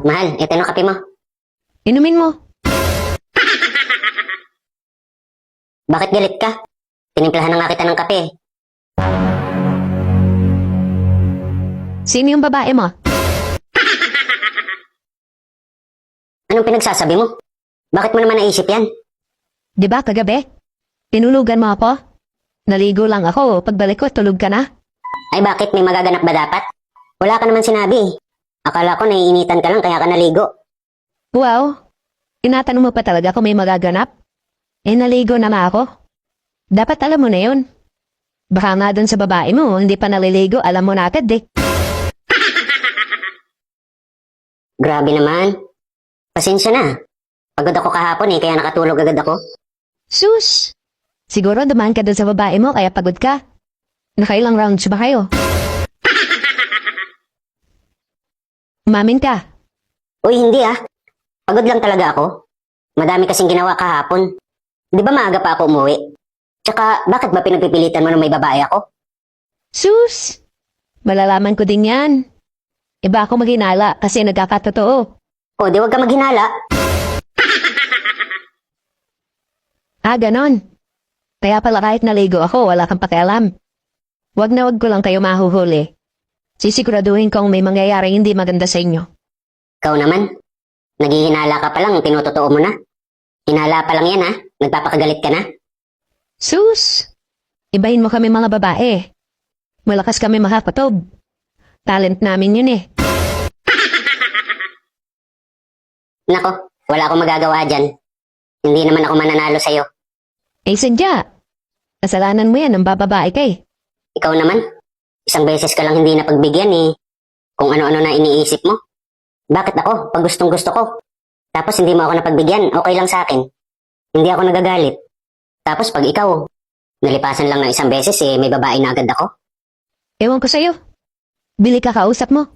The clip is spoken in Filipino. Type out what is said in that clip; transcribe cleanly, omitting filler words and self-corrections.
Mahal, ito na kape mo. Inumin mo. Bakit galit ka? Tinimplahan na nga kita ng kape. Sino yung babae mo? Anong pinagsasabi mo? Bakit mo naman naisip yan? Di ba kagabi? Tinulugan mo ako? Naligo lang ako, pagbalik ko tulog ka na? Ay bakit, may magaganap ba dapat? Wala ka naman sinabi. Akala ko naiinitan ka lang kaya ka naligo. Wow, tinatanong mo pa talaga kung may magaganap? Eh naligo na nga ako. Dapat alam mo na yun. Baka nga dun sa babae mo, hindi pa naliligo, alam mo na agad eh. Grabe naman. Pasensya na. Pagod ako kahapon kaya nakatulog agad ako. Sus! Siguro dumaan ka dun sa babae mo kaya pagod ka. Nakailang rounds ba kayo? Umamin ka. Uy, hindi Pagod lang talaga ako. Madami kasing ginawa kahapon. Di ba maaga pa ako umuwi? Tsaka, bakit ba pinagpipilitan mo na may babae ako? Sus! Malalaman ko din yan. Iba ako maghinala kasi nagkakatotoo. O, di wag ka maghinala. Ganon. Kaya pala kahit naligo ako, wala kang pakialam. Wag na wag ko lang kayo mahuhuli. Sisiguraduhin kong may mangyayari hindi maganda sa inyo. Ikaw naman. Naghihinala ka pa lang, tinutotoo mo na. Hinala pa lang yan Nagpapakagalit ka na. Sus! Ibahin mo kami mga babae. Malakas kami makapatob. Talent namin yun eh. Nako, wala akong magagawa dyan. Hindi naman ako mananalo sa'yo. Eh sadya. Kasalanan mo yan ng bababae ka eh. Ikaw naman, isang beses ka lang hindi napagbigyan kung ano-ano na iniisip mo. Bakit ako, pag gustong gusto ko? Tapos hindi mo ako napagbigyan, okay lang sa akin. Hindi ako nagagalit. Tapos pag ikaw, nalipasan lang ng isang beses may babae na agad ako. Ewan ko sa'yo. Bili ka kausap mo.